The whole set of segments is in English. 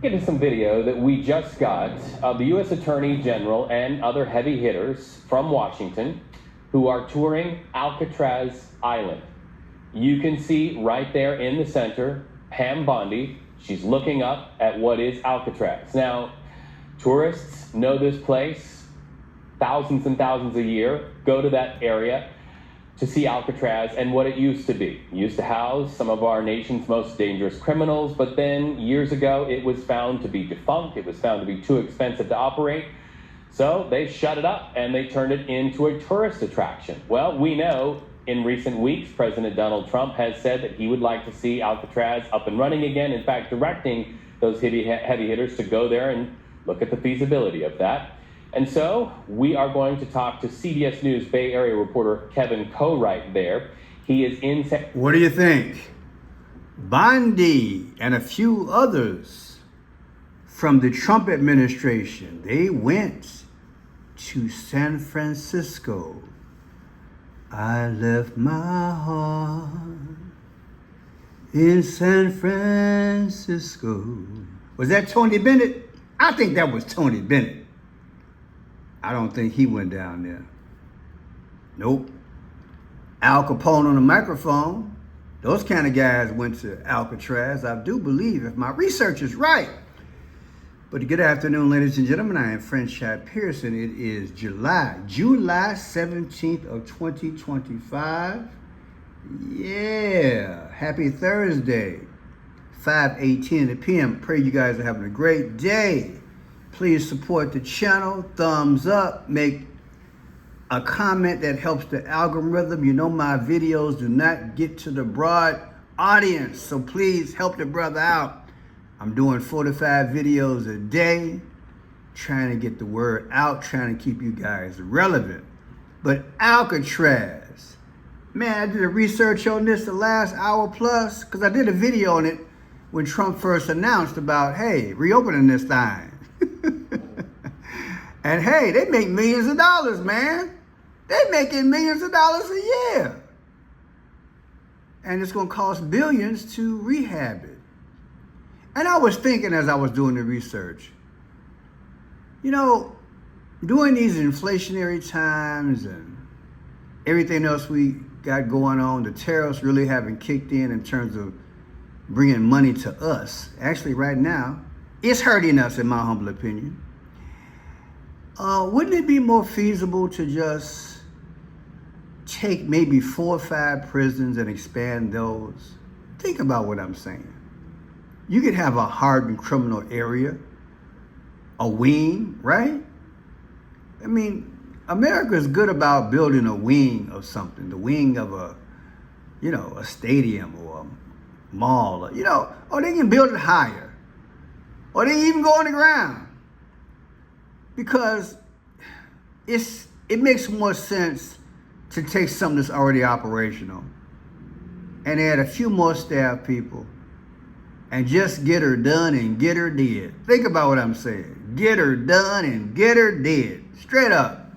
Get into some video that we just got of the U.S. Attorney General and other heavy hitters from Washington who are touring Alcatraz Island. You can see right there in the center, Pam Bondi. She's looking up at what is Alcatraz. Now, tourists know this place. Thousands and thousands a year go to that area to see Alcatraz and what it used to be. It used to house some of our nation's most dangerous criminals, but then years ago it was found to be defunct. It was found to be too expensive to operate. So they shut it up and they turned it into a tourist attraction. Well, we know in recent weeks, President Donald Trump has said that he would like to see Alcatraz up and running again. In fact, directing those heavy hitters to go there and look at the feasibility of that. And so we are going to talk to CBS News Bay Area reporter Kevin Coe right there. He is in... What do you think? Bondi and a few others from the Trump administration, they went to San Francisco. I left my heart in San Francisco. Was that Tony Bennett? I think that was Tony Bennett. I don't think he went down there. Nope. Al Capone on the microphone. Those kind of guys went to Alcatraz, I do believe, if my research is right. But good afternoon, ladies and gentlemen. I am Franchise Pearson. It is July 17th of 2025. Yeah. Happy Thursday. 5:18 p.m. Pray you guys are having a great day. Please support the channel, thumbs up, make a comment that helps the algorithm. You know my videos do not get to the broad audience, so please help the brother out. I'm doing 4 to 5 videos a day, trying to get the word out, trying to keep you guys relevant. But Alcatraz, man, I did a research on this the last hour plus, because I did a video on it when Trump first announced about, hey, reopening this thing. And hey, they make millions of dollars, man. They're making millions of dollars a year. And it's going to cost billions to rehab it. And I was thinking as I was doing the research, you know, during these inflationary times and everything else we got going on, the tariffs really haven't kicked in terms of bringing money to us. Actually, right now, it's hurting us, in my humble opinion. Wouldn't it be more feasible to just take maybe 4 or 5 prisons and expand those? Think about what I'm saying. You could have a hardened criminal area, a wing, right? I mean, America is good about building a wing of something, the wing of a stadium or a mall, or they can build it higher, or they can even go on the ground. Because it makes more sense to take something that's already operational and add a few more staff people and just get her done and get her dead. Think about what I'm saying. Get her done and get her dead. Straight up.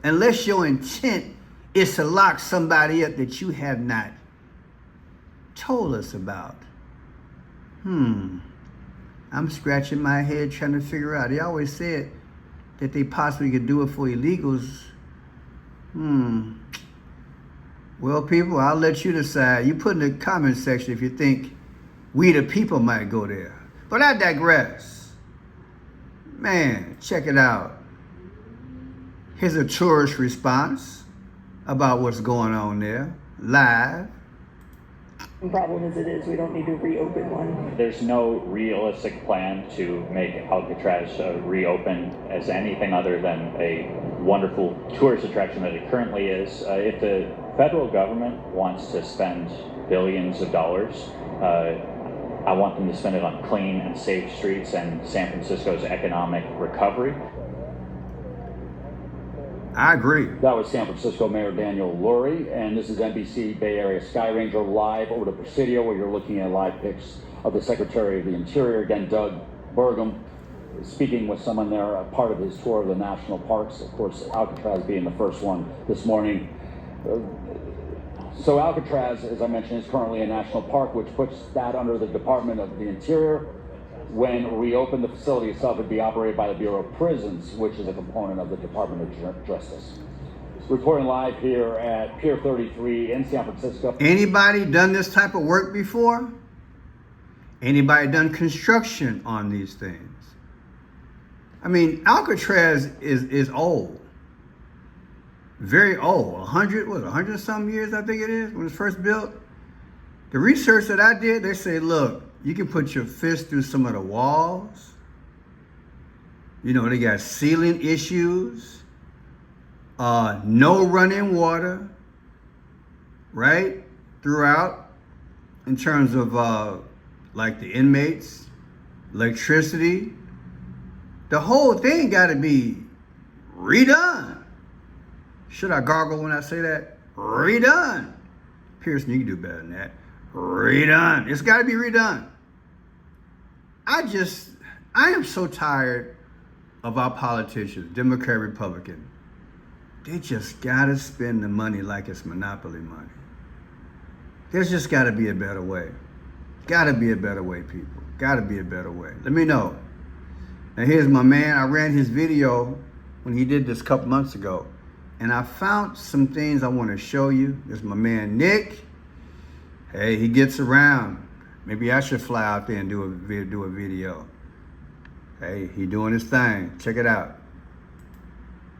Unless your intent is to lock somebody up that you have not told us about. I'm scratching my head trying to figure out. They always said that they possibly could do it for illegals. Well, people, I'll let you decide. You put in the comment section if you think we the people might go there. But I digress. Man, check it out. Here's a tourist response about what's going on there, live. Problem as it is, we don't need to reopen one. There's no realistic plan to make Alcatraz reopen as anything other than a wonderful tourist attraction that it currently is. If the federal government wants to spend billions of dollars, I want them to spend it on clean and safe streets and San Francisco's economic recovery. I agree. That was San Francisco Mayor Daniel Lurie, and this is NBC Bay Area Sky Ranger live over to Presidio, where you're looking at live pics of the Secretary of the Interior, again, Doug Burgum, speaking with someone there, a part of his tour of the national parks, of course, Alcatraz being the first one this morning. So Alcatraz, as I mentioned, is currently a national park, which puts that under the Department of the Interior. When reopened, the facility itself would be operated by the Bureau of Prisons, which is a component of the Department of Justice. Reporting live here at Pier 33 in San Francisco. Anybody done this type of work before? Anybody done construction on these things? I mean, Alcatraz is old. Very old. 100 some years, I think it is, when it was first built. The research that I did, they say, look, you can put your fist through some of the walls. You know, they got ceiling issues. No running water, right? Throughout, in terms of like the inmates, electricity. The whole thing got to be redone. Should I gargle when I say that? Redone. Pearson, you can do better than that. Redone. It's got to be redone. I am so tired of our politicians, Democrat, Republican. They just got to spend the money like it's monopoly money. There's just got to be a better way. Got to be a better way, people. Got to be a better way. Let me know. Now here's my man. I ran his video when he did this a couple months ago. And I found some things I want to show you. There's my man, Nick. Hey, he gets around. Maybe I should fly out there and do a video. Hey, he doing his thing. Check it out.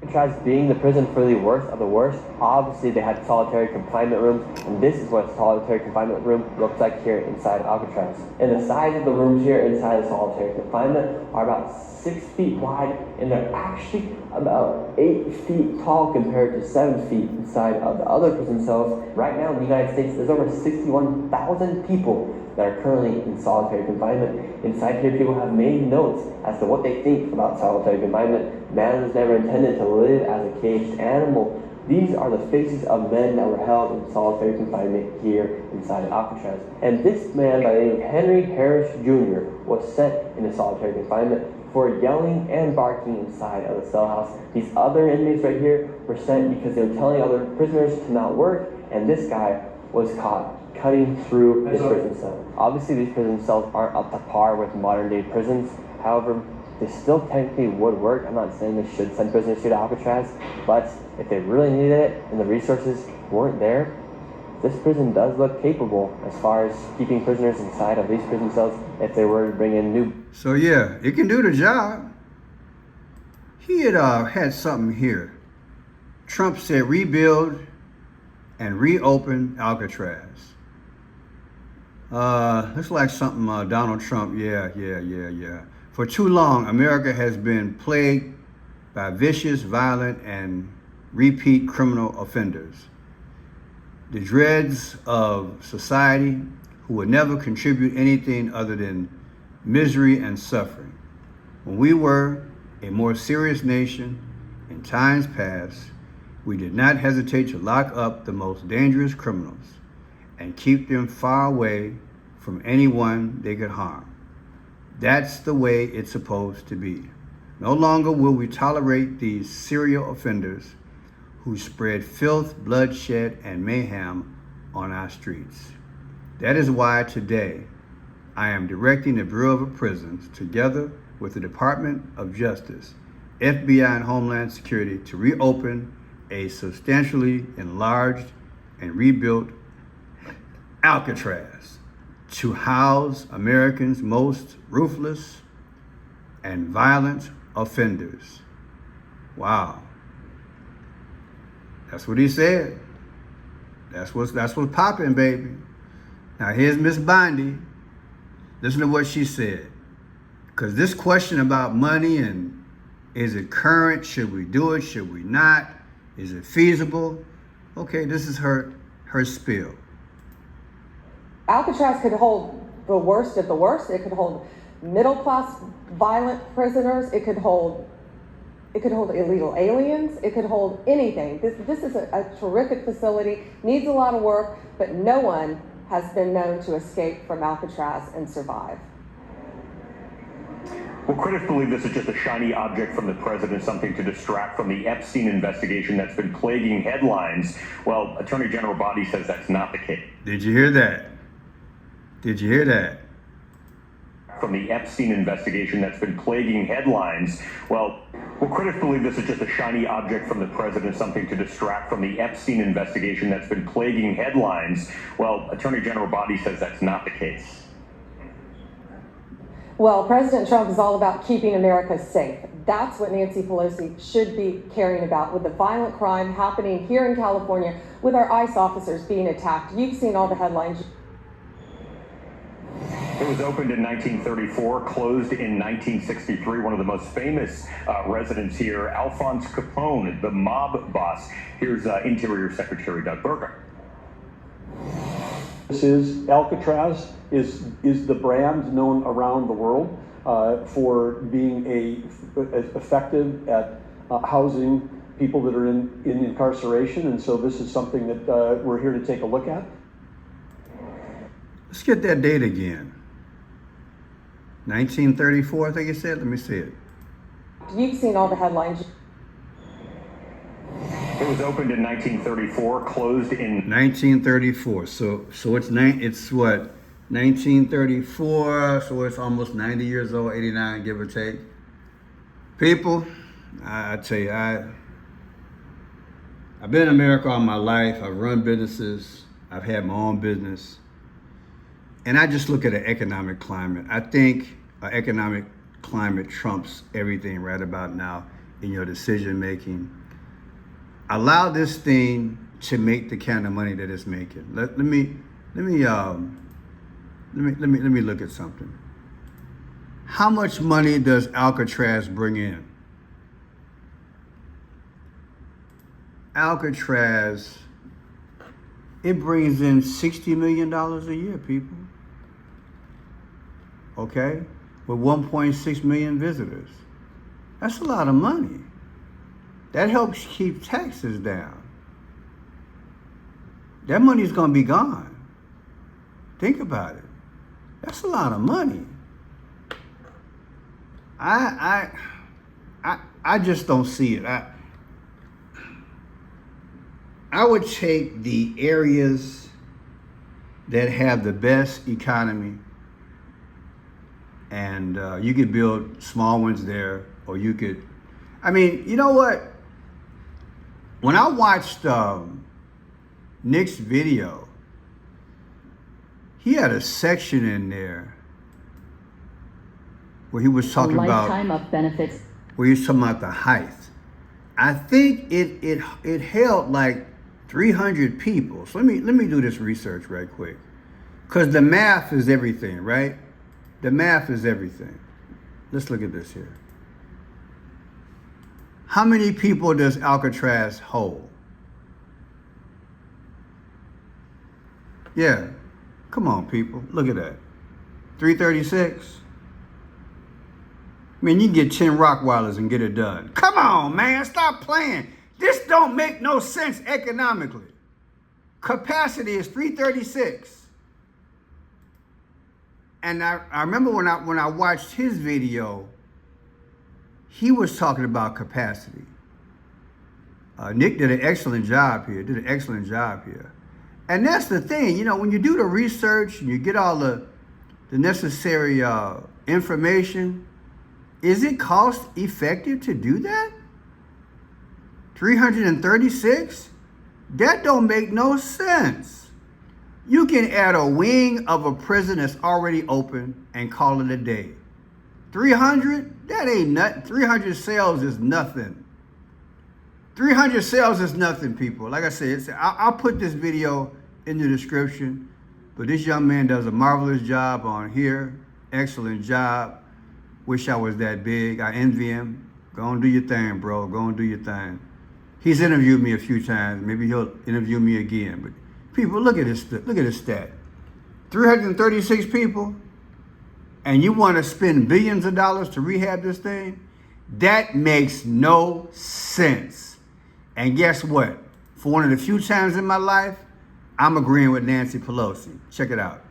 Alcatraz being the prison for the worst of the worst, obviously they had solitary confinement rooms, and this is what a solitary confinement room looks like here inside Alcatraz. And the size of the rooms here inside the solitary confinement are about 6 feet wide, and they're actually about 8 feet tall compared to 7 feet inside of the other prison cells. Right now in the United States, there's over 61,000 people that are currently in solitary confinement. Inside here, people have made notes as to what they think about solitary confinement. Man was never intended to live as a caged animal. These are the faces of men that were held in solitary confinement here inside of Alcatraz. And this man by the name of Henry Harris Jr. was sent into solitary confinement for yelling and barking inside of the cell house. These other inmates right here were sent because they were telling other prisoners to not work, and this guy was caught cutting through his prison cell. Obviously, these prison cells aren't up to par with modern day prisons. However, they still technically would work. I'm not saying they should send prisoners here to Alcatraz, but if they really needed it and the resources weren't there, this prison does look capable as far as keeping prisoners inside of these prison cells if they were to bring in new. So yeah, it can do the job. He had something here. Trump said rebuild and reopen Alcatraz. Looks like something Donald Trump, yeah. For too long, America has been plagued by vicious, violent, and repeat criminal offenders. The dregs of society who would never contribute anything other than misery and suffering. When we were a more serious nation in times past, we did not hesitate to lock up the most dangerous criminals and keep them far away from anyone they could harm. That's the way it's supposed to be. No longer will we tolerate these serial offenders who spread filth, bloodshed, and mayhem on our streets. That is why today I am directing the Bureau of Prisons, together with the Department of Justice, FBI, and Homeland Security, to reopen a substantially enlarged and rebuilt Alcatraz to house Americans' most ruthless and violent offenders. Wow. That's what he said. That's what's popping, baby. Now here's Miss Bondi. Listen to what she said. Because this question about money and is it current? Should we do it? Should we not? Is it feasible? Okay, this is her spiel. Alcatraz could hold the worst of the worst. It could hold middle-class violent prisoners. It could hold illegal aliens. It could hold anything. This is a terrific facility, needs a lot of work, but no one has been known to escape from Alcatraz and survive. Well, critics believe this is just a shiny object from the president, something to distract from the Epstein investigation that's been plaguing headlines. Well, Attorney General Bondi says that's not the case. Did you hear that? Did you hear that? From the Epstein investigation that's been plaguing headlines. Well, critics believe this is just a shiny object from the president, something to distract from the Epstein investigation that's been plaguing headlines. Well, Attorney General Bondi says that's not the case. Well, President Trump is all about keeping America safe. That's what Nancy Pelosi should be caring about, with the violent crime happening here in California, with our ICE officers being attacked. You've seen all the headlines. It was opened in 1934, closed in 1963. One of the most famous residents here, Alphonse Capone, the mob boss. Here's Interior Secretary Doug Burgum. This is Alcatraz is the brand known around the world for being effective at housing people that are in incarceration, and so this is something that we're here to take a look at. Let's get that date again. 1934, I think you said. Let me see it. You've seen all the headlines. It was opened in 1934, closed in 1934. So it's what, 1934. So it's almost 90 years old, 89, give or take. People, I tell you, I've been in America all my life. I've run businesses. I've had my own business. And I just look at the economic climate. I think economic climate trumps everything right about now in your decision making. Allow this thing to make the kind of money that it's making. Let me look at something. How much money does Alcatraz bring in? Alcatraz, it brings in $60 million a year, people. Okay? With 1.6 million visitors. That's a lot of money. That helps keep taxes down. That money's gonna be gone. Think about it. That's a lot of money. I just don't see it. I would take the areas that have the best economy, and you could build small ones there, or you could, I mean, you know what? When I watched Nick's video, he had a section in there where he was talking about lifetime of benefits. Where he was talking about the height. I think it held like 300 people. So let me do this research right quick, because the math is everything, right? The math is everything. Let's look at this here. How many people does Alcatraz hold? Yeah, come on, people. Look at that. 336. I mean, you can get 10 Rockwilders and get it done. Come on, man, stop playing. This don't make no sense economically. Capacity is 336. And I remember when I watched his video, he was talking about capacity. Nick did an excellent job here, And that's the thing, you know, when you do the research and you get all the necessary information, is it cost effective to do that? 336? That don't make no sense. You can add a wing of a prison that's already open and call it a day. 300? That ain't nothing. 300 cells is nothing. 300 cells is nothing, people. Like I said, I'll put this video in the description, but this young man does a marvelous job on here. Excellent job. Wish I was that big. I envy him. Go and do your thing, bro. Go and do your thing. He's interviewed me a few times. Maybe he'll interview me again. But people, look at this. Look at this stat. 336 people, and you want to spend billions of dollars to rehab this thing? That makes no sense. And guess what? For one of the few times in my life, I'm agreeing with Nancy Pelosi. Check it out.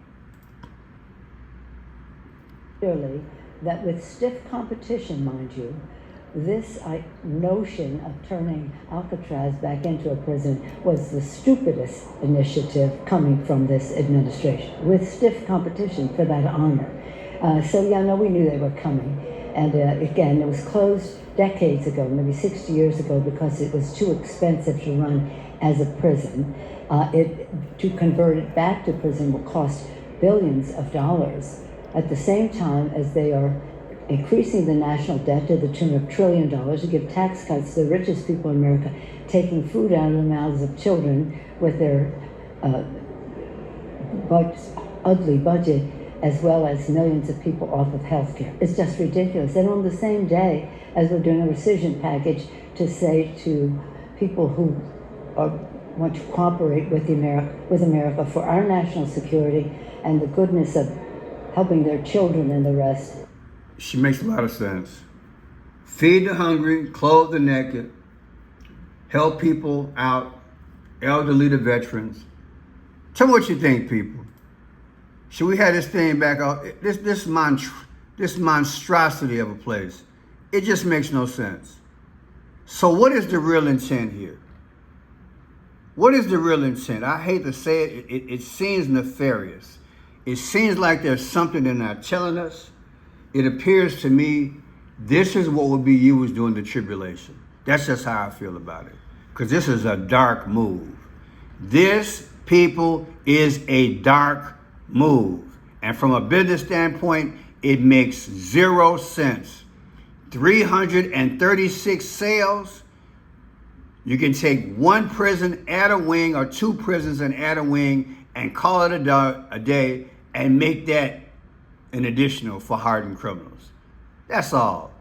Clearly, that with stiff competition, mind you, this notion of turning Alcatraz back into a prison was the stupidest initiative coming from this administration, with stiff competition for that honor. So yeah, no, we knew they were coming. And again, it was closed decades ago, maybe 60 years ago, because it was too expensive to run as a prison. To convert it back to prison will cost billions of dollars at the same time as they are increasing the national debt to the tune of $1 trillion to give tax cuts to the richest people in America, taking food out of the mouths of children with their ugly budget, as well as millions of people off of health care. It's just ridiculous. And on the same day as we're doing a rescission package to say to people who want to cooperate with America for our national security and the goodness of helping their children and the rest. She makes a lot of sense. Feed the hungry, clothe the naked, help people out, elderly to veterans. Tell me what you think, people. Should we have this thing back out? This monstrosity of a place. It just makes no sense. So what is the real intent here? What is the real intent? I hate to say it, it seems nefarious. It seems like there's something they're not telling us. It appears to me this is what will be used during the tribulation. That's just how I feel about it. Because this is a dark move. This, people, is a dark move. And from a business standpoint, it makes 0 sense. 336 sales. You can take one prison, add a wing, or two prisons and add a wing, and call it a day, and make that an additional for hardened criminals. That's all.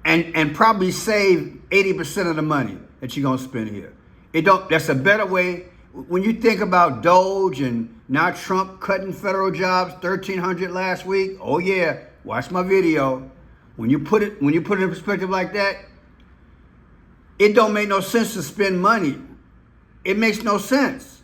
And probably save 80% of the money that you're gonna spend here. That's a better way. When you think about Doge and now Trump cutting federal jobs, 1,300 last week, oh yeah, watch my video. When you put it in perspective like that, it don't make no sense to spend money. It makes no sense.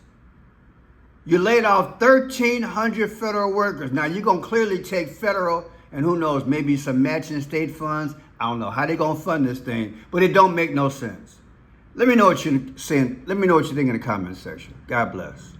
You laid off 1,300 federal workers. Now you're gonna clearly take federal and who knows, maybe some matching state funds. I don't know how they're gonna fund this thing, but it don't make no sense. Let me know what you're saying. Let me know what you think in the comment section. God bless.